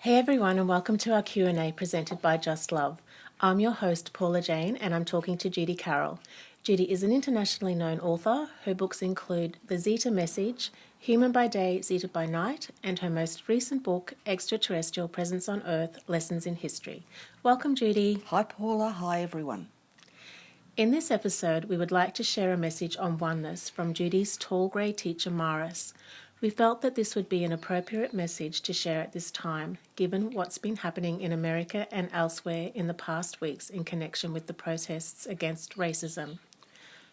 Hey everyone, and welcome to our Q&A presented by Just Love. I'm your host, Paula Jane, and I'm talking to Judy Carroll. Judy is an internationally known author. Her books include The Zeta Message, Human by Day, Zeta by Night, and her most recent book, Extraterrestrial Presence on Earth, Lessons in History. Welcome, Judy. Hi Paula, hi everyone. In this episode, we would like to share a message on oneness from Judy's tall grey teacher, Maris. We felt that this would be an appropriate message to share at this time, given what's been happening in America and elsewhere in the past weeks in connection with the protests against racism.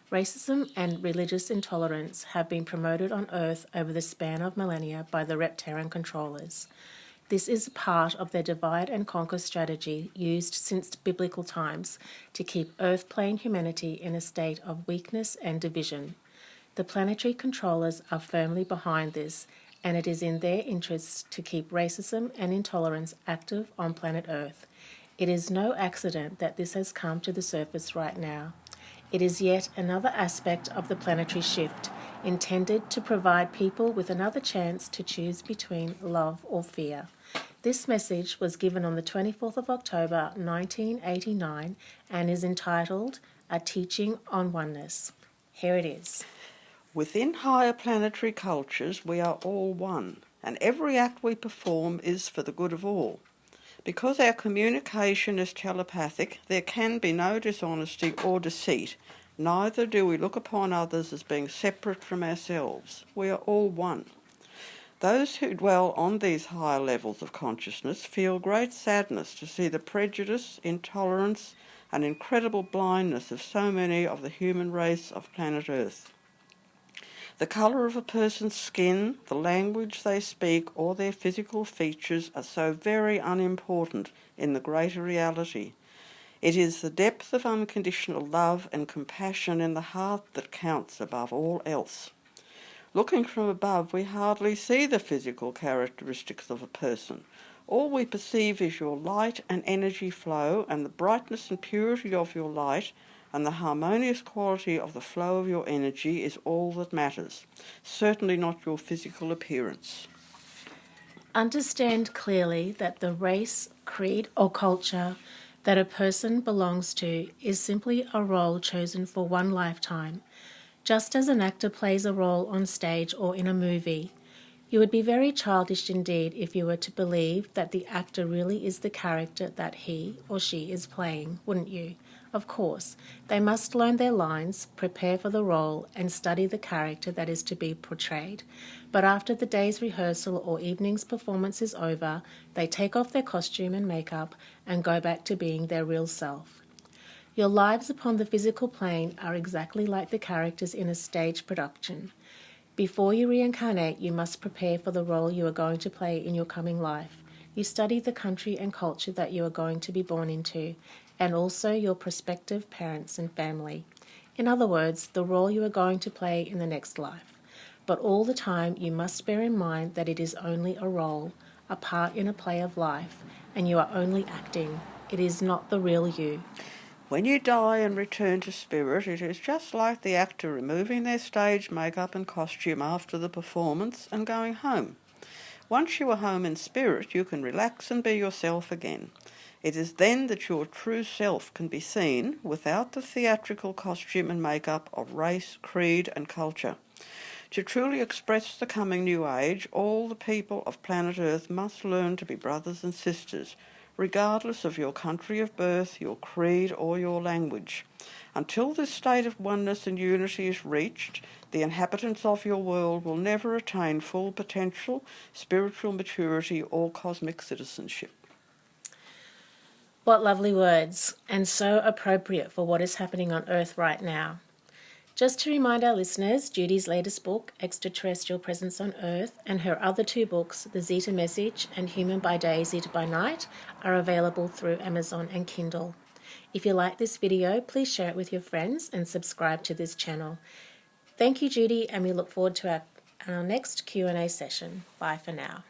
Racism and religious intolerance have been promoted on Earth over the span of millennia by the reptarian controllers. This is part of their divide and conquer strategy used since biblical times to keep Earth-plane humanity in a state of weakness and division. The planetary controllers are firmly behind this, and it is in their interests to keep racism and intolerance active on planet Earth. It is no accident that this has come to the surface right now. It is yet another aspect of the planetary shift, intended to provide people with another chance to choose between love or fear. This message was given on the 24th of October 1989 and is entitled A Teaching on Oneness. Here it is. Within higher planetary cultures, we are all one, and every act we perform is for the good of all. Because our communication is telepathic, there can be no dishonesty or deceit. Neither do we look upon others as being separate from ourselves. We are all one. Those who dwell on these higher levels of consciousness feel great sadness to see the prejudice, intolerance, and incredible blindness of so many of the human race of planet Earth. The colour of a person's skin, the language they speak, or their physical features are so very unimportant in the greater reality. It is the depth of unconditional love and compassion in the heart that counts above all else. Looking from above, we hardly see the physical characteristics of a person. All we perceive is your light and energy flow, and the brightness and purity of your light and the harmonious quality of the flow of your energy is all that matters, certainly not your physical appearance. Understand clearly that the race, creed, or culture that a person belongs to is simply a role chosen for one lifetime. Just as an actor plays a role on stage or in a movie, you would be very childish indeed if you were to believe that the actor really is the character that he or she is playing, wouldn't you? Of course, they must learn their lines, prepare for the role, and study the character that is to be portrayed. But after the day's rehearsal or evening's performance is over, they take off their costume and makeup and go back to being their real self. Your lives upon the physical plane are exactly like the characters in a stage production. Before you reincarnate, you must prepare for the role you are going to play in your coming life. You study the country and culture that you are going to be born into, and also your prospective parents and family. In other words, the role you are going to play in the next life. But all the time, you must bear in mind that it is only a role, a part in a play of life, and you are only acting. It is not the real you. When you die and return to spirit, it is just like the actor removing their stage makeup and costume after the performance and going home. Once you are home in spirit, you can relax and be yourself again. It is then that your true self can be seen without the theatrical costume and makeup of race, creed, and culture. To truly express the coming new age, all the people of planet Earth must learn to be brothers and sisters, regardless of your country of birth, your creed, or your language. Until this state of oneness and unity is reached, the inhabitants of your world will never attain full potential, spiritual maturity, or cosmic citizenship. What lovely words, and so appropriate for what is happening on Earth right now. Just to remind our listeners, Judy's latest book, Extraterrestrial Presence on Earth, and her other two books, The Zeta Message and Human by Day, Zeta by Night, are available through Amazon and Kindle. If you like this video, please share it with your friends and subscribe to this channel. Thank you, Judy, and we look forward to our next Q&A session. Bye for now.